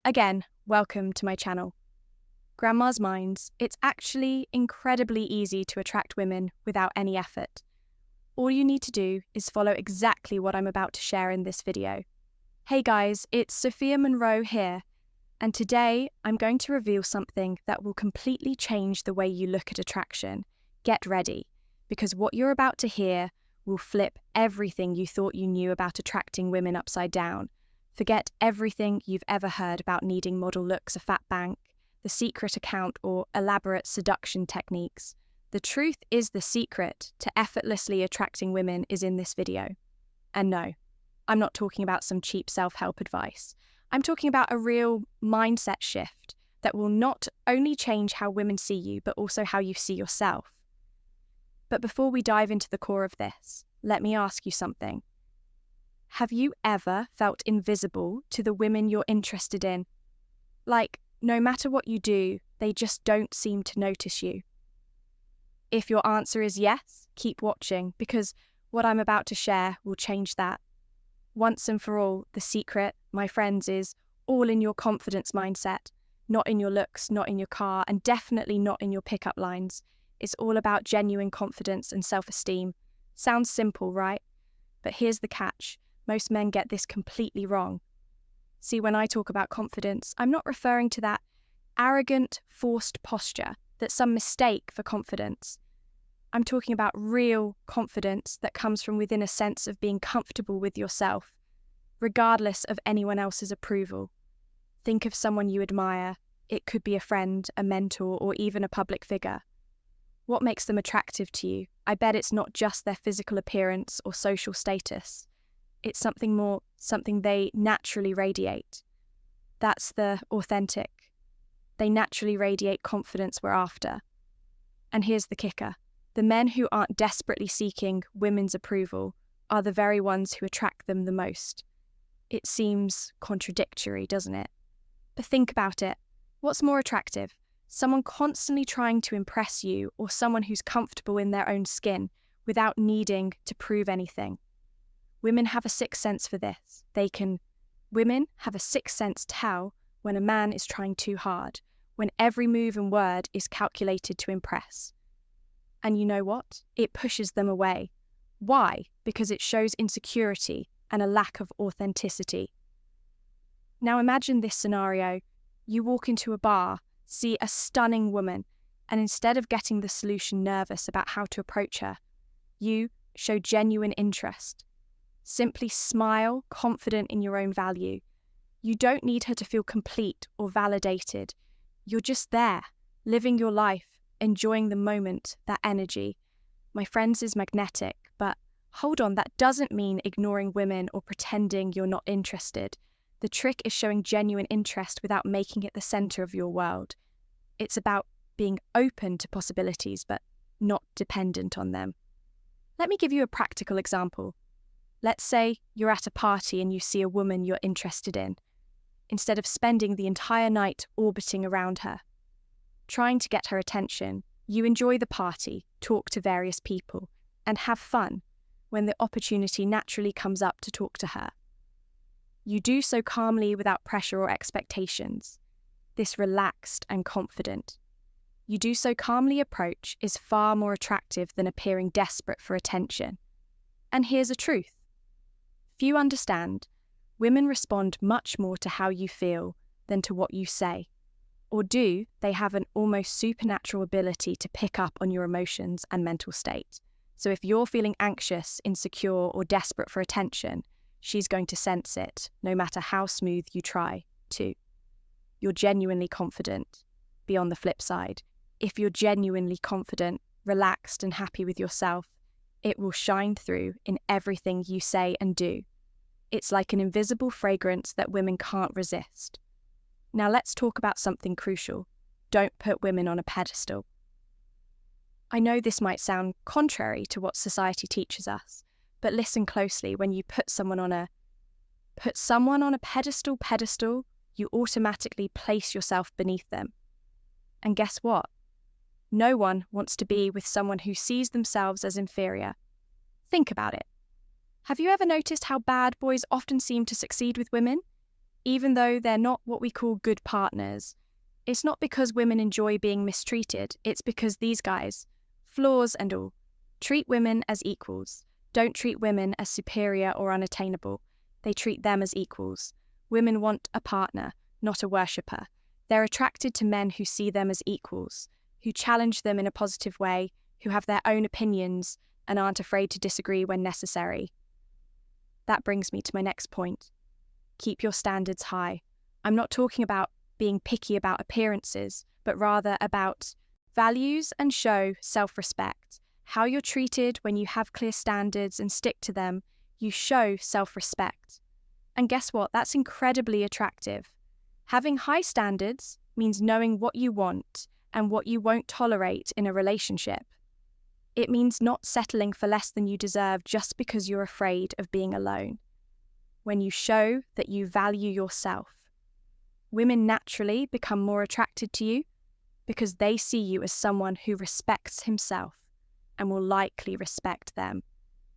Again, welcome to my channel. Grandma's Minds, it's actually incredibly easy to attract women without any effort. All you need to do is follow exactly what I'm about to share in this video. Hey guys, it's Sophia Monroe here, and today I'm going to reveal something that will completely change the way you look at attraction. Get ready, because what you're about to hear will flip everything you thought you knew about attracting women upside down. Forget everything you've ever heard about needing model looks, a fat bank, the secret account, or elaborate seduction techniques. The truth is the secret to effortlessly attracting women is in this video. And no, I'm not talking about some cheap self-help advice. I'm talking about a real mindset shift that will not only change how women see you, but also how you see yourself. But before we dive into the core of this, let me ask you something. Have you ever felt invisible to the women you're interested in? Like, no matter what you do, they just don't seem to notice you. If your answer is yes, keep watching, because what I'm about to share will change that. Once and for all, the secret, my friends, is all in your confidence mindset, not in your looks, not in your car, and definitely not in your pickup lines. It's all about genuine confidence and self-esteem. Sounds simple, right? But here's the catch. Most men get this completely wrong. See, when I talk about confidence, I'm not referring to that arrogant, forced posture that some mistake for confidence. I'm talking about real confidence that comes from within a sense of being comfortable with yourself, regardless of anyone else's approval. Think of someone you admire. It could be a friend, a mentor, or even a public figure. What makes them attractive to you? I bet it's not just their physical appearance or social status. It's something more, something they naturally radiate. That's the authentic. They naturally radiate confidence we're after. And here's the kicker. The men who aren't desperately seeking women's approval are the very ones who attract them the most. It seems contradictory, doesn't it? But think about it. What's more attractive? Someone constantly trying to impress you, or someone who's comfortable in their own skin without needing to prove anything? Women have a sixth sense for this. Women have a sixth sense tell when a man is trying too hard, when every move and word is calculated to impress. And you know what? It pushes them away. Why? Because it shows insecurity and a lack of authenticity. Now imagine this scenario. You walk into a bar, see a stunning woman, and instead of getting the solution nervous about how to approach her, you show genuine interest. Simply smile, confident in your own value. You don't need her to feel complete or validated. You're just there, living your life, enjoying the moment, that energy. My friends, is magnetic, but hold on, that doesn't mean ignoring women or pretending you're not interested. The trick is showing genuine interest without making it the center of your world. It's about being open to possibilities, but not dependent on them. Let me give you a practical example. Let's say you're at a party and you see a woman you're interested in. Instead of spending the entire night orbiting around her, trying to get her attention, you enjoy the party, talk to various people, and have fun when the opportunity naturally comes up to talk to her. You do so calmly without pressure or expectations. This relaxed and confident. You do so calmly approach is far more attractive than appearing desperate for attention. And here's a truth. Few understand, women respond much more to how you feel than to what you say. Or do they have an almost supernatural ability to pick up on your emotions and mental state? So if you're feeling anxious, insecure, or desperate for attention, she's going to sense it, no matter how smooth you try to. You're genuinely confident. Be on the flip side. If you're genuinely confident, relaxed, and happy with yourself, it will shine through in everything you say and do. It's like an invisible fragrance that women can't resist. Now let's talk about something crucial. Don't put women on a pedestal. I know this might sound contrary to what society teaches us, but listen closely. When you put someone on a pedestal, you automatically place yourself beneath them. And guess what? No one wants to be with someone who sees themselves as inferior. Think about it. Have you ever noticed how bad boys often seem to succeed with women? even though they're not what we call good partners. It's not because women enjoy being mistreated, it's because these guys, flaws and all, treat women as equals. Don't treat women as superior or unattainable. They treat them as equals. Women want a partner, not a worshipper. They're attracted to men who see them as equals, who challenge them in a positive way, who have their own opinions and aren't afraid to disagree when necessary. That brings me to my next point. Keep your standards high. I'm not talking about being picky about appearances, but rather about values and show self-respect. How you're treated when you have clear standards and stick to them, you show self-respect. And guess what? That's incredibly attractive. Having high standards means knowing what you want and what you won't tolerate in a relationship. It means not settling for less than you deserve just because you're afraid of being alone. When you show that you value yourself, women naturally become more attracted to you because they see you as someone who respects himself and will likely respect them.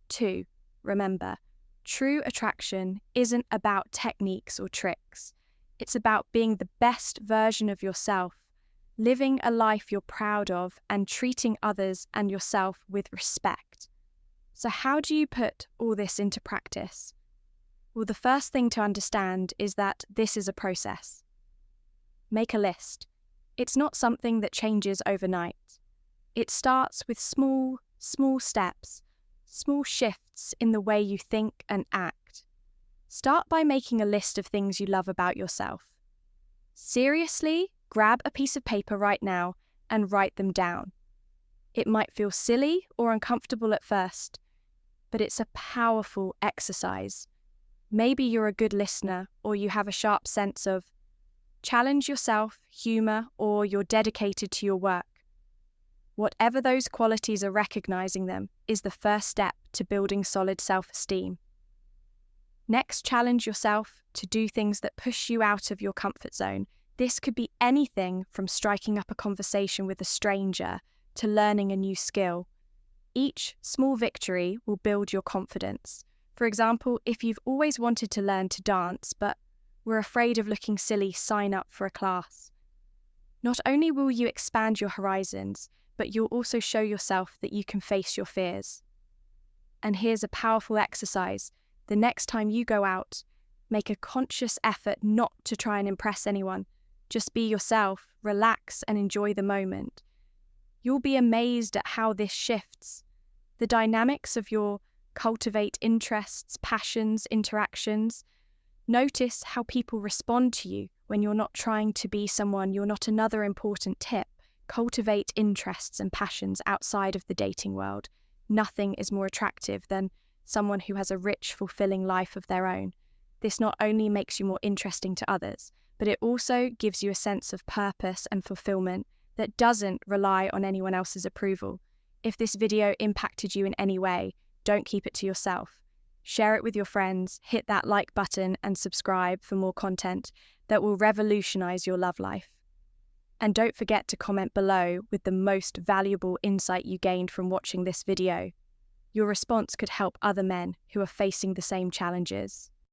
2. Remember, true attraction isn't about techniques or tricks. It's about being the best version of yourself, living a life you're proud of, and treating others and yourself with respect. So how do you put all this into practice? Well, the first thing to understand is that this is a process. Make a list. It's not something that changes overnight. It starts with small steps, small shifts in the way you think and act. Start by making a list of things you love about yourself. Seriously, grab a piece of paper right now and write them down. It might feel silly or uncomfortable at first, but it's a powerful exercise. Maybe you're a good listener or you have a sharp sense of challenge yourself, humor, or you're dedicated to your work. Whatever those qualities are, recognizing them is the first step to building solid self-esteem. Next, challenge yourself to do things that push you out of your comfort zone. This could be anything from striking up a conversation with a stranger to learning a new skill. Each small victory will build your confidence. For example, if you've always wanted to learn to dance but were afraid of looking silly, sign up for a class. Not only will you expand your horizons, but you'll also show yourself that you can face your fears. And here's a powerful exercise. The next time you go out, make a conscious effort not to try and impress anyone. Just be yourself, relax, and enjoy the moment. You'll be amazed at how this shifts. The dynamics of your cultivate interests, passions, interactions. Notice how people respond to you when you're not trying to be someone, you're not. Another important tip: cultivate interests and passions outside of the dating world. Nothing is more attractive than someone who has a rich, fulfilling life of their own. This not only makes you more interesting to others, but it also gives you a sense of purpose and fulfillment that doesn't rely on anyone else's approval. If this video impacted you in any way, don't keep it to yourself. Share it with your friends, hit that like button and subscribe for more content that will revolutionize your love life. And don't forget to comment below with the most valuable insight you gained from watching this video. Your response could help other men who are facing the same challenges.